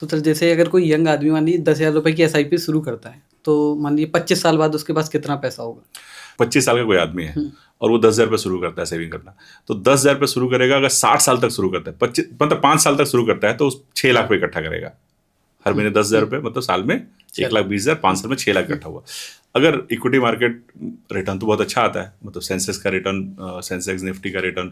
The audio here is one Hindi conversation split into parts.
तो सर जैसे अगर कोई यंग आदमी मान लीजिए 10,000 रुपए की एसआईपी शुरू करता है, तो मान लीजिए 25 साल बाद उसके पास कितना पैसा होगा? 25 साल का कोई आदमी है हम्म, और वो 10,000 रुपये शुरू करता है सेविंग करना, तो 10,000 रुपये शुरू करेगा। अगर 60 साल तक शुरू करता है, 25 मतलब 5 साल तक शुरू करता है, तो उस 6 लाख रुपये इकट्ठा करेगा हर महीने। 10,000 रुपये मतलब साल में 1,20,000, 5 साल में 6 लाख इकट्ठा हुआ। अगर इक्विटी मार्केट रिटर्न तो बहुत अच्छा आता है, मतलब सेंसेक्स का रिटर्न, सेंसेक्स निफ्टी का रिटर्न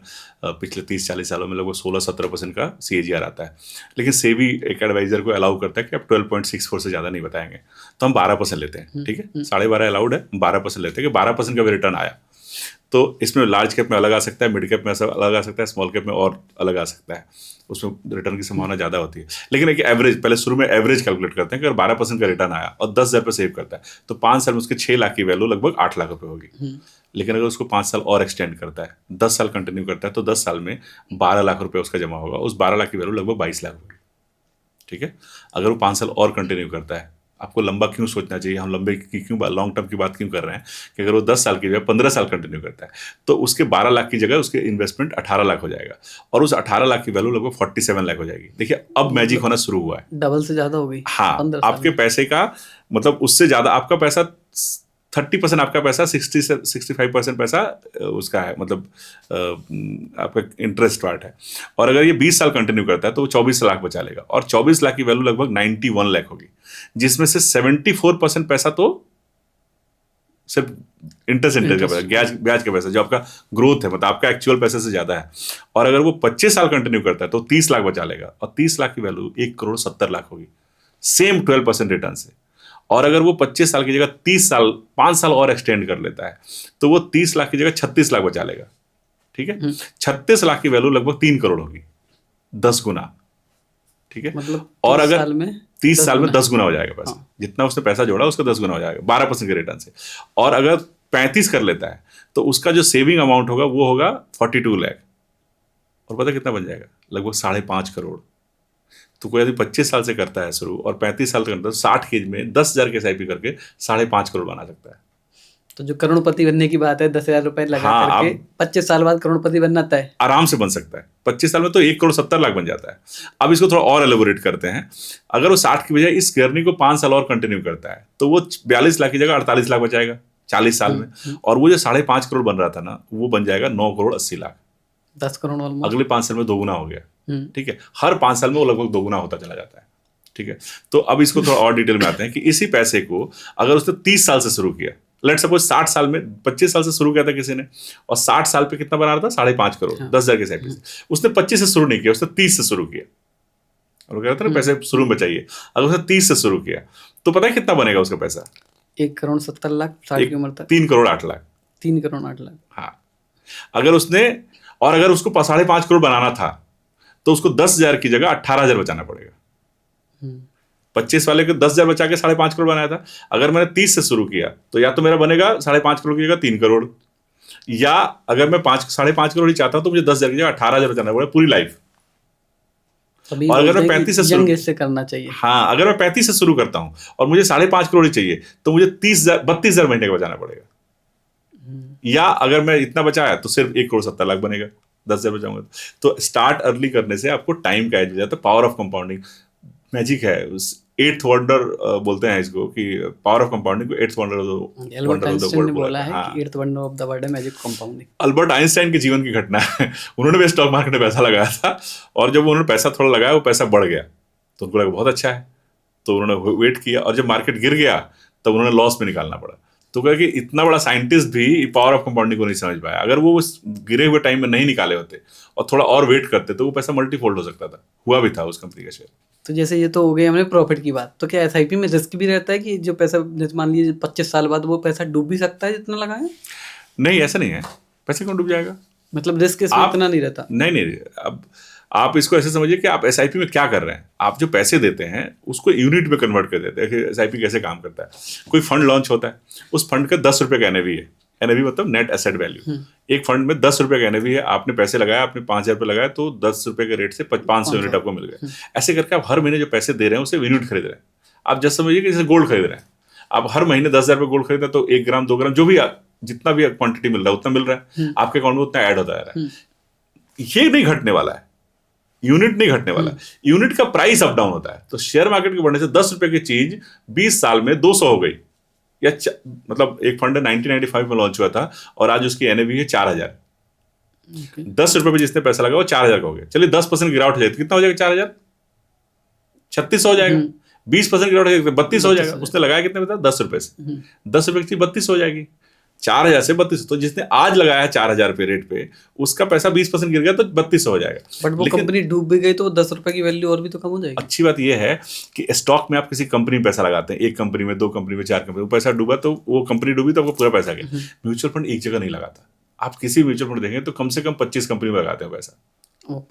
पिछले 30-40 सालों में लगभग 16-17% का CAGR आता है। लेकिन सेबी एक एडवाइजर को अलाउ करता है कि आप 12.64 से ज़्यादा नहीं बताएंगे, तो हम 12% लेते हैं। ठीक है, 12.5 अलाउड है, 12% लेते हैं कि 12% का भी रिटर्न आया। तो इसमें लार्ज कैप में अलग आ सकता है, मिड कैप में अलग आ सकता है, स्मॉल कैप में और अलग आ सकता है, उसमें रिटर्न की संभावना ज़्यादा होती है। लेकिन एक एवरेज, पहले शुरू में एवरेज कैलकुलेट करते हैं कि अगर 12% का रिटर्न आया और 10,000 रुपये सेव करता है, तो 5 साल में उसके 6 लाख की वैल्यू लगभग 8 लाख रुपये होगी। लेकिन अगर उसको 5 साल और एक्सटेंड करता है, 10 साल कंटिन्यू करता है, तो 10 साल में 12 लाख रुपये उसका जमा होगा। उस 12 लाख की वैल्यू लगभग 22 लाख होगी। ठीक है, अगर वो 5 साल और कंटिन्यू करता है, आपको लंबा क्यों सोचना चाहिए, हम लंबे की क्यों, लॉन्ग टर्म की बात क्यों कर रहे हैं, कि अगर वो 10 साल की जगह 15 साल कंटिन्यू करता है, तो उसके 12 लाख की जगह उसके इन्वेस्टमेंट 18 लाख हो जाएगा, और उस 18 लाख की वैल्यू लगभग 47 लाख हो जाएगी। देखिए अब मैजिक होना शुरू हुआ है। डबल से ज्यादा हो गई हाँ, 15 साल आपके में। पैसे का मतलब उससे ज़्यादा आपका पैसा 30%, आपका पैसा 60 से 65% पैसा उसका है, मतलब आपका इंटरेस्ट पार्ट है। और अगर ये 20 साल कंटिन्यू करता है, तो वो 24 लाख बचा लेगा, और 24 लाख की वैल्यू लगभग 91 लाख होगी, जिसमें से 74% पैसा तो सिर्फ इंटरेस्ट का पैसा, ब्याज का पैसा, जो आपका ग्रोथ है, मतलब आपका एक्चुअल पैसे से ज़्यादा है। और अगर वो 25 साल कंटिन्यू करता है, तो 30 लाख बचा लेगा, और 30 लाख की वैल्यू 1,70,00,000 होगी, सेम 12% रिटर्न से। और अगर वो 25 साल की जगह 30 साल, 5 साल और एक्सटेंड कर लेता है, तो वो 30 लाख की जगह 36 लाख बचा लेगा। ठीक है, 36 लाख की वैल्यू लगभग 3 करोड़ होगी, 10 गुना। ठीक है, मतलब और 30 अगर साल में 30 10 साल में गुना। 10 गुना हो जाएगा पैसा। जितना उसने पैसा जोड़ा उसका 10 गुना हो जाएगा 12% के रिटर्न से। और अगर 35 कर लेता है, तो उसका जो सेविंग अमाउंट होगा वो होगा 42 लाख, और पता कितना बन जाएगा, लगभग 5.5 करोड़। तो कोई यदि 25 साल से करता है शुरू और 35 साल तक करता है, 60 की एज में 10,000 के SIP करके 5.5 करोड़ बना सकता है। तो जो करोड़पति बनने की बात है, 10,000 रुपए लगा हाँ, करके आप 25 साल बाद करोड़पति बनना तय। आराम से बन सकता है। 25 साल में तो 1,70,00,000 बन जाता है। अब इसको थोड़ा और एलोबोरेट करते हैं। अगर वो 60 की बजाय इस जर्नी को 5 साल और कंटिन्यू करता है, तो वो 42 लाख की जगह 48 लाख बचाएगा 40 साल में। और वो जो 5.5 करोड़ बन रहा था ना, वो बन जाएगा 9,80,00,000। 10 करोड़ ऑलमोस्ट। अगले 5 साल में दोगुना हो गया। ठीक है, हर 5 साल में वो लगभग दोगुना होता चला जाता है। ठीक है, तो अब इसको थोड़ा और डिटेल में आते हैं कि इसी पैसे को अगर उसने 30 साल से शुरू किया, लेट सपोज 60 साल में, 25 साल से शुरू किया था किसी ने, और 60 साल पे कितना बना रहा था, 5.5 करोड़, 10,000 के SIP से। उसने 25 से शुरू नहीं किया, उसने 30 से शुरू किया। और वो कह रहा था ना पैसे शुरू में बचाइए, अगर उसने 30 से शुरू किया, तो पता है कितना बनेगा उसका पैसा? 1,70,00,000 60 की उम्र तक। 3,08,00,000। 3,08,00,000। हाँ, अगर उसने, और अगर उसको 5.5 करोड़ बनाना था, तो उसको 10,000 की जगह 18,000 बचाना पड़ेगा। 25 वाले को 10,000 बचा के 5.5 करोड़ बनाया था। अगर मैंने 30 से शुरू किया, तो या तो मेरा बनेगा 5.5 करोड़ की जगह 3 करोड़, या अगर मैं 5.5 करोड़ ही चाहता हूं, तो मुझे 10,000 की जगह 18,000 बचाना पड़ेगा पूरी लाइफ। तभी और अगर मैं बोलते हैं 35 कि से शुरू, यंग एज से करना चाहिए। हाँ, अगर मैं 35 से शुरू करता हूं और मुझे 5.5 करोड़ ही चाहिए, तो मुझे 32,000 महीने का बचाना पड़ेगा। या अगर मैं इतना बचाया, तो सिर्फ 1,70,00,000 बनेगा, 10,000 बचाऊंगा। तो स्टार्ट अर्ली करने से आपको टाइम का एज हो जाता है। पावर ऑफ कंपाउंडिंग मैजिक है। 8th वंडर बोलते हैं इसको, कि पावर ऑफ कंपाउंडिंग को 8th wonder Albert of the Einstein ने वर्ल्ड बोला है हाँ। कि 8th wonder of the world है मैजिक कंपाउंडिंग। अल्बर्ट आइंस्टाइन के जीवन की घटना है। उन्होंने भी स्टॉक मार्केट में पैसा लगाया था, और जब उन्होंने पैसा थोड़ा लगाया, वो पैसा बढ़ गया, तो उनको लगा बहुत अच्छा है, तो उन्होंने वेट किया, और जब मार्केट गिर गया, तब उन्होंने लॉस में निकालना पड़ा। तो कहा कि इतना बड़ा साइंटिस्ट भी पावर ऑफ कंपाउंडिंग को नहीं समझ पाया। अगर वो उस गिरे हुए टाइम में नहीं निकाले होते और थोड़ा और वेट करते, तो वो पैसा मल्टीफोल्ड हो सकता था। हुआ भी था उस कंपनी का शेयर। तो जैसे ये तो हो गई हमने प्रॉफिट की बात, तो क्या एसआईपी में रिस्क भी रहता है कि जो पैसा, जैसे मान लीजिए 25 साल बाद वो पैसा डूब भी सकता है जितना लगाए? नहीं, ऐसा नहीं है, पैसे कौन डूब जाएगा। मतलब रिस्क इसमें इतना नहीं रहता? नहीं, अब आप इसको ऐसे समझिए कि आप SIP में क्या कर रहे हैं। आप जो पैसे देते हैं उसको यूनिट में कन्वर्ट कर देते हैं कि SIP कैसे काम करता है। कोई फंड लॉन्च होता है, उस फंड का 10 रुपये का NAV है। NAV मतलब नेट एसेट वैल्यू। एक फंड में 10 रुपये का NAV है, आपने पैसे लगाया, आपने 5,000 रुपये लगाया, तो 10 रुपये के रेट से 500 यूनिट आपको मिल गए। ऐसे करके आप हर महीने जो पैसे दे रहे हैं उसे यूनिट खरीद रहे हैं। आप जैसे समझिए कि जैसे गोल्ड खरीद रहे हैं। आप हर महीने 10,000 रुपये गोल्ड खरीद रहे हैं, तो 1 ग्राम 2 ग्राम जो भी जितना भी क्वांटिटी मिल रहा है उतना मिल रहा है, आपके अकाउंट में उतना ऐड होता जा रहा है। ये नहीं घटने वाला है। यूनिट नहीं घटने वाला, यूनिट का प्राइस अप डाउन होता है। तो शेयर मार्केट के बढ़ने से 10 रुपए की चीज 20 साल में 200 हो गई, या मतलब एक फंड 1995 में लॉन्च हुआ था और आज उसकी एनएवी है 4000। 10 रुपए में जिसने पैसा लगा वो 4000 का हो गया। चलिए 10% गिरावट हो जाए तो कितना हो जाएगा? 4000 3600 हो जाएगा। 20% गिरावट हो जाएगा 3200 हो जाएगा। उसने लगाया कितने बता? 10 रुपए से 10 रुपए की चीज 3200 हो जाएगी। 4000 से 3200, तो जिसने आज लगाया है 4000 रुपए रेट पे, उसका पैसा 20% गिर गया तो 3200 हो जाएगा। बट वो कंपनी डूब भी गई तो 10 रुपए की वैल्यू और भी तो कम हो जाएगी। अच्छी बात यह है कि स्टॉक में आप किसी कंपनी में पैसा लगाते हैं, एक कंपनी में, दो कंपनी में, चार कंपनी में, पैसा डूबा तो वो कंपनी डूबी तो आपको पूरा पैसा गया। म्यूचुअल फंड एक जगह नहीं लगाता। आप किसी म्यूचुअल फंड देखेंगे तो कम से कम 25 कंपनी में लगाते हैं पैसा।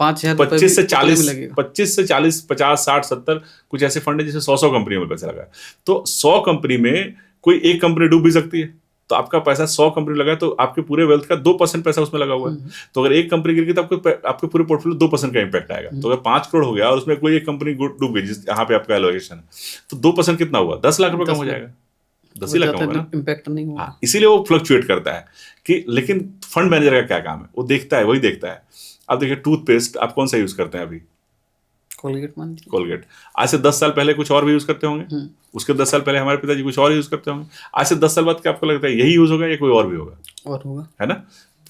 5000 से 40 50 60 70 कुछ ऐसे फंड है जिसमें 100 कंपनियों में पैसा लगा है। तो 100 कंपनी में कोई एक कंपनी डूब भी सकती है। तो आपका पैसा 100 कंपनी लगा है तो आपके पूरे वेल्थ का 2% पैसा उसमें लगा हुआ है। तो अगर एक कंपनी गिर गई तो आपके पूरे पोर्टफोलियो 2% का इंपैक्ट आएगा। तो अगर 5 करोड़ हो गया और उसमें कोई एक कंपनी डूब गई जिस यहाँ पे आपका एलोकेशन है, तो 2% कितना हुआ? 10 लाख रुपए कम हो जाएगा। 10 ही लाख कम होगा ना, इंपैक्ट नहीं होगा। इसीलिए वो फ्लक्चुएट करता है कि, लेकिन फंड मैनेजर का क्या काम है? वो देखता है, वही देखता है। आप देखिए टूथपेस्ट आप कौन सा यूज करते हैं अभी? कोलगेट मान लीजिए। कोलगेट। आज से 10 साल पहले कुछ और भी यूज करते होंगे, उसके 10 साल पहले हमारे पिताजी कुछ और यूज करते होंगे। आज से 10 साल बाद क्या आपको लगता है यही यूज होगा या कोई और भी होगा? और होगा, है ना।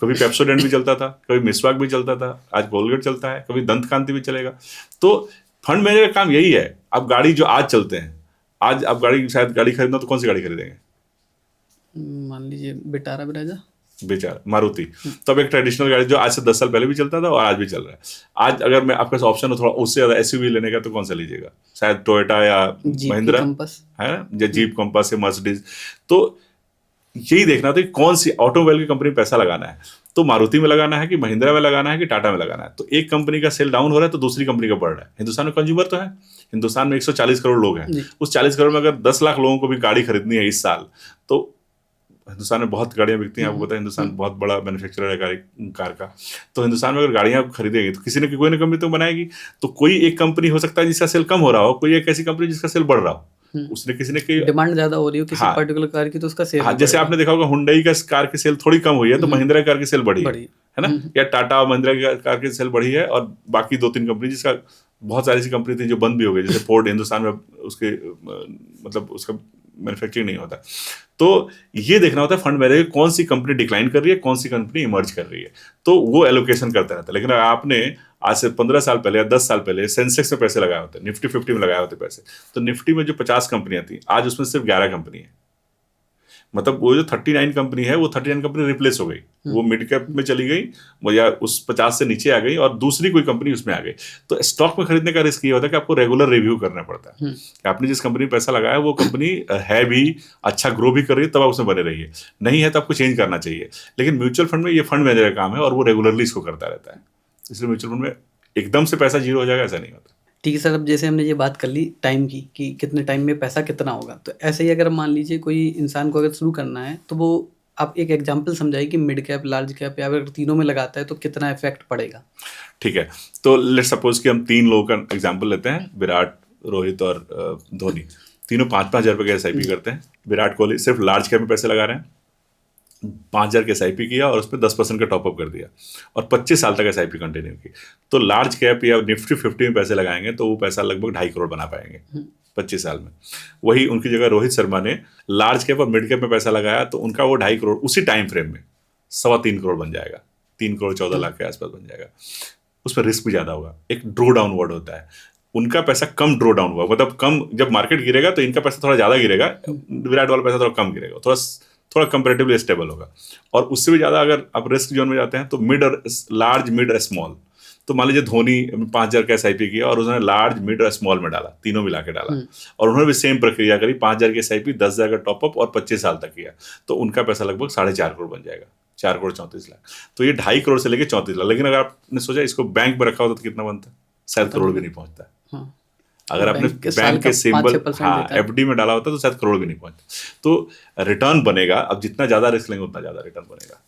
कभी पेप्सोडेंट भी चलता था, कभी मिसवाक भी चलता था, आज कोलगेट चलता है, कभी दंत कांति भी चलेगा। तो फंड मैनेजर का काम यही है। अब गाड़ी जो आज चलते हैं, आज आप शायद गाड़ी खरीदना तो कौन सी गाड़ी खरीदेंगे? मान लीजिए विटारा ब्रेजा, बेचारा मारुति। तो अब एक ट्रेडिशनल गाड़ी जो आज से 10 साल पहले भी चलता था और आज भी चल रहा है। आज अगर मैं आपके पास ऑप्शन हो थोड़ा उससे ज्यादा एसयूवी लेने का तो कौन सा लीजिएगा? शायद टोयोटा या महिंद्रा, है ना, या जीप कंपास या मर्सिडीज। तो यही देखना था कि कौन सी ऑटोमोबाइल की कंपनी में पैसा लगाना है। तो मारुति में लगाना है कि महिंद्रा में लगाना है कि टाटा में लगाना है। तो एक कंपनी का सेल डाउन हो रहा है तो दूसरी कंपनी का बढ़ रहा है। हिंदुस्तान में कंज्यूमर तो है, हिंदुस्तान में 140 करोड़ लोग हैं। उस 40 करोड़ में अगर 10 लाख लोगों को भी गाड़ी खरीदनी है इस साल, तो हिंदुस्तान में बहुत गाड़ियां बिकती हैं। आपको पता है हिंदुस्तान बहुत बड़ा मैन्युफैक्चरर है कार का। तो हिंदुस्तान में अगर गाड़ियां खरीदेगी तो किसी ने कोई ना कंपनी तो बनाएगी। तो कोई एक कंपनी हो सकता है जिसका सेल कम हो रहा हो, कोई एक ऐसी कंपनी जिसका सेल बढ़ रहा हो। उसने किसी ने की डिमांड ज्यादा हो रही हो किसी पर्टिकुलर कार की तो उसका सेल, जैसे आपने देखा होगा हुंडई का कार की सेल थोड़ी कम हुई है तो महिंद्रा कार की सेल बढ़ी है ना, या टाटा महिंद्रा की कार की सेल बढ़ी है। और बाकी 2-3 कंपनी जिसका बहुत सारी ऐसी कंपनी थी जो बंद भी हो गई, जैसे फोर्ड हिंदुस्तान में उसके मतलब उसका मैन्युफैक्चरिंग नहीं होता। तो ये देखना होता है फंड मैनेजर कौन सी कंपनी डिक्लाइन कर रही है, कौन सी कंपनी इमर्ज कर रही है, तो वो एलोकेशन करता रहता है। लेकिन अगर आपने आज से 15 साल पहले या 10 साल पहले सेंसेक्स में पैसे लगाए होते, निफ्टी 50 में लगाए होते पैसे, तो निफ्टी में जो 50 कंपनियां थी आज उसमें सिर्फ 11 कंपनी है। मतलब वो जो 39 कंपनी है वो 39 कंपनी रिप्लेस हो गई, वो मिड कैप में चली गई, वो या उस 50 से नीचे आ गई और दूसरी कोई कंपनी उसमें आ गई। तो स्टॉक में खरीदने का रिस्क ये होता है कि आपको रेगुलर रिव्यू करना पड़ता है कि आपने जिस कंपनी में पैसा लगाया वो कंपनी है भी अच्छा ग्रो भी कर रही है तब आप उसमें बने रहिए, नहीं है तो आपको चेंज करना चाहिए। लेकिन म्यूचुअल फंड में ये फंड मैनेजर का काम है और वो रेगुलरली इसको करता रहता है। इसलिए म्यूचुअल फंड में एकदम से पैसा जीरो हो जाएगा ऐसा नहीं होता। ठीक है सर, अब जैसे हमने ये बात कर ली टाइम की कि कितने टाइम में पैसा कितना होगा, तो ऐसे ही अगर मान लीजिए कोई इंसान को अगर शुरू करना है तो वो आप एक एग्जांपल समझाइए कि मिड कैप, लार्ज कैप या अगर तीनों में लगाता है तो कितना इफेक्ट पड़ेगा। ठीक है, तो लेट्स सपोज कि हम 3 लोगों का एग्जांपल लेते हैं, विराट, रोहित और धोनी। तीनों 5-5 हज़ार रुपये का SIP करते हैं। विराट कोहली सिर्फ लार्ज कैप में पैसे लगा रहे हैं, 5,000 के SIP किया और उस पर 10% का टॉपअप कर दिया और 25 साल तक SIP कंटिन्यू की। तो लार्ज कैप या निफ्टी 50 में पैसे लगाएंगे तो वो पैसा लगभग 2.5 करोड़ बना पाएंगे 25 साल में। वही उनकी जगह रोहित शर्मा ने लार्ज कैप और मिड कैप में पैसा लगाया तो उनका वो 2.5 करोड़ उसी टाइम फ्रेम में 3.25 करोड़ बन जाएगा, 3 करोड़ 14 लाख के आसपास बन जाएगा। उसमें रिस्क भी ज़्यादा होगा, एक ड्रो डाउन वर्ड होता है। उनका पैसा कम ड्रो डाउन हुआ, मतलब कम, जब मार्केट गिरेगा तो इनका पैसा थोड़ा ज़्यादा गिरेगा, विराट वाला पैसा थोड़ा कम गिरेगा, थोड़ा कंपैरेटिवली स्टेबल होगा। और उससे भी ज़्यादा अगर आप रिस्क जोन में जाते हैं तो मिड और लार्ज, मिड और स्मॉल। तो मान लीजिए धोनी 5,000 का SIP किया और उन्होंने लार्ज, मिड और स्मॉल में डाला, तीनों मिला के डाला, और उन्होंने भी सेम प्रक्रिया करी, 5,000 की SIP, 10,000 का टॉपअप और 25 साल तक किया, तो उनका पैसा लगभग 4.5 करोड़ बन जाएगा, 4 करोड़ 34 लाख। तो ये 2.5 करोड़ से लेकर 34 लाख। लेकिन अगर आपने सोचा इसको बैंक में रखा होता तो कितना बनता? शायद करोड़ भी नहीं पहुंचता। अगर आपने बैंक के सिंबल FD में डाला होता तो शायद करोड़ भी नहीं पहुंचता। तो रिटर्न बनेगा, अब जितना ज्यादा रिस्क लेंगे उतना ज्यादा रिटर्न बनेगा।